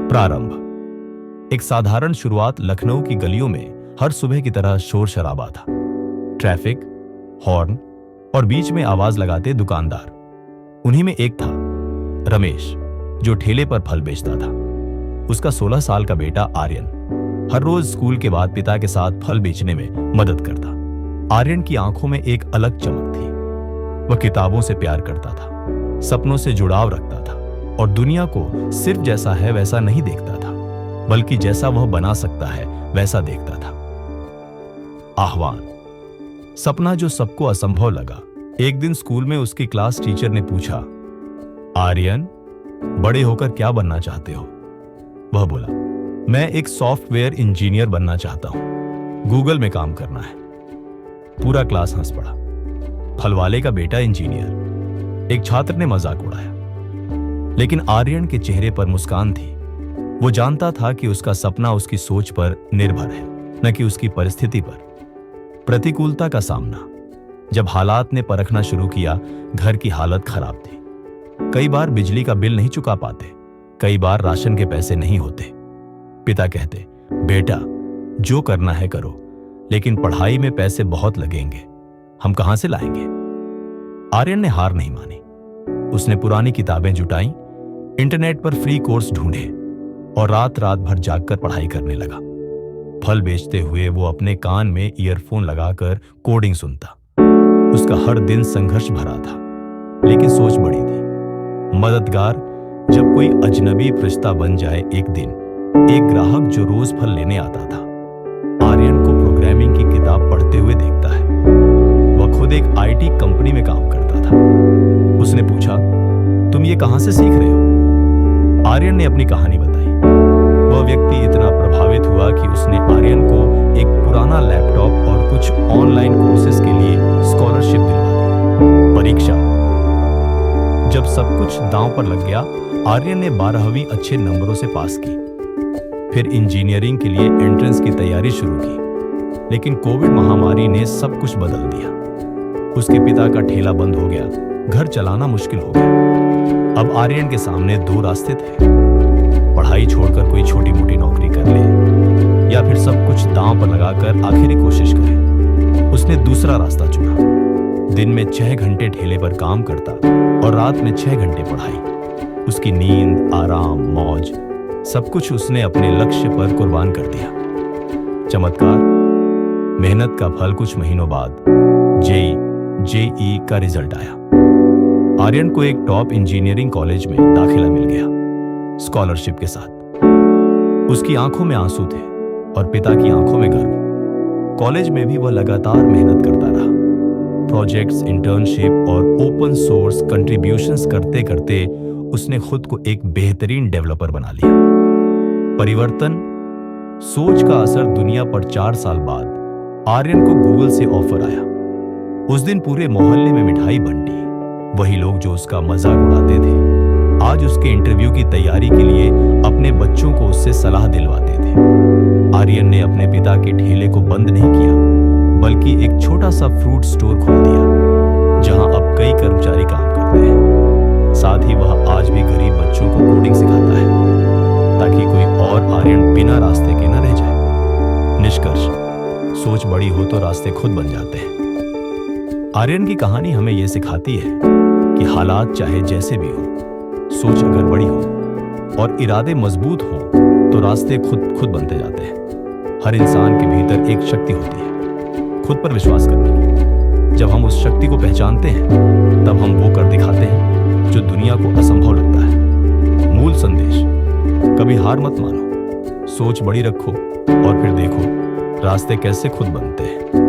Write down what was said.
प्रारंभ। एक साधारण शुरुआत लखनऊ की गलियों में हर सुबह की तरह शोर शराबा था। ट्रैफिक, हॉर्न और बीच में आवाज लगाते दुकानदार। उन्हीं में एक था रमेश, जो ठेले पर फल बेचता था। उसका 16 साल का बेटा आर्यन हर रोज स्कूल के बाद पिता के साथ फल बेचने में मदद करता। आर्यन की आंखों में एक अलग चमक थी। वह किताबों से प्यार करता था, सपनों से जुड़ाव रखता था और दुनिया को सिर्फ जैसा है वैसा नहीं देखता था, बल्कि जैसा वह बना सकता है वैसा देखता था। आह्वान। सपना जो सबको असंभव लगा। एक दिन स्कूल में उसकी क्लास टीचर ने पूछा, आर्यन, बड़े होकर क्या बनना चाहते हो? वह बोला, मैं एक सॉफ्टवेयर इंजीनियर बनना चाहता हूं, गूगल में काम करना है। पूरा क्लास हंस पड़ा। फलवाले का बेटा इंजीनियर, एक छात्र ने मजाक उड़ाया। लेकिन आर्यन के चेहरे पर मुस्कान थी। वो जानता था कि उसका सपना उसकी सोच पर निर्भर है, न कि उसकी परिस्थिति पर। प्रतिकूलता का सामना। जब हालात ने परखना शुरू किया, घर की हालत खराब थी। कई बार बिजली का बिल नहीं चुका पाते, कई बार राशन के पैसे नहीं होते। पिता कहते, बेटा, जो करना है करो, लेकिन पढ़ाई में पैसे बहुत लगेंगे, हम कहां से लाएंगे? आर्यन ने हार नहीं मानी। उसने पुरानी किताबें जुटाई, इंटरनेट पर फ्री कोर्स ढूंढे और रात रात भर जागकर पढ़ाई करने लगा। फल बेचते हुए वो अपने कान में ईयरफोन लगाकर कोडिंग सुनता। उसका हर दिन संघर्ष भरा था, लेकिन सोच बड़ी थी। मददगार। जब कोई अजनबी फरिश्ता बन जाए। एक दिन एक ग्राहक जो रोज फल लेने आता था, आर्यन को प्रोग्रामिंग की किताब पढ़ते हुए देखता है। वह खुद एक आईटी कंपनी में काम करता था। उसने पूछा, तुम ये कहां से सीख रहे हो? आर्यन ने अपनी कहानी बताई। वह व्यक्ति इतना प्रभावित हुआ कि उसने आर्यन को एक पुराना लैपटॉप और कुछ ऑनलाइन कोर्सेज के लिए स्कॉलरशिप दिलवा दी। परीक्षा। जब सब कुछ दांव पर लग गया, आर्यन ने 12वीं अच्छे नंबरों से पास की। फिर इंजीनियरिंग के लिए एंट्रेंस की तैयारी शुरू की। लेकिन कोविड महामारी ने सब कुछ बदल दिया। उसके पिता का ठेला बंद हो गया, घर चलाना मुश्किल हो गया। अब आर्यन के सामने दो रास्ते थे। पढ़ाई छोड़कर कोई छोटी मोटी नौकरी कर ले, या फिर सब कुछ दांव पर लगाकर आखिरी कोशिश करे। उसने दूसरा रास्ता चुना। दिन में 6 घंटे ठेले पर काम करता और रात में 6 घंटे पढ़ाई। उसकी नींद, आराम, मौज, सब कुछ उसने अपने लक्ष्य पर कुर्बान कर दिया। चमत्कार। मेहनत का फल कुछ महीनों बाद जेईई का रिजल्ट आया। आर्यन को एक टॉप इंजीनियरिंग कॉलेज में दाखिला मिल गया, स्कॉलरशिप के साथ। उसकी आंखों में आंसू थे और पिता की आंखों में गर्व। कॉलेज में भी वह लगातार मेहनत करता रहा। प्रोजेक्ट्स, इंटर्नशिप और ओपन सोर्स कंट्रीब्यूशंस करते करते उसने खुद को एक बेहतरीन डेवलपर बना लिया। परिवर्तन। सोच का असर दुनिया पर 4 साल बाद आर्यन को गूगल से ऑफर आया। उस दिन पूरे मोहल्ले में मिठाई बंटी। वही लोग जो उसका मजाक उड़ाते थे, आज उसके इंटरव्यू की तैयारी के लिए अपने बच्चों को उससे सलाह दिलवाते थे। आर्यन ने अपने पिता के ठेले को बंद नहीं किया, बल्कि एक छोटा सा फ्रूट स्टोर खोल दिया, जहां अब कई कर्मचारी काम करते हैं। साथ ही वह आज भी गरीब बच्चों को कोडिंग सिखाता है, ताकि कोई और आर्यन बिना रास्ते के न रह जाए। निष्कर्ष। सोच बड़ी हो तो रास्ते खुद बन जाते हैं। आर्यन की कहानी हमें यह सिखाती है कि हालात चाहे जैसे भी हो, सोच अगर बड़ी हो और इरादे मजबूत हो तो रास्ते खुद बनते जाते हैं। हर इंसान के भीतर एक शक्ति होती है, खुद पर विश्वास करने की। जब हम उस शक्ति को पहचानते हैं, तब हम वो कर दिखाते हैं जो दुनिया को असंभव लगता है। मूल संदेश। कभी हार मत मानो, सोच बड़ी रखो और फिर देखो रास्ते कैसे खुद बनते हैं।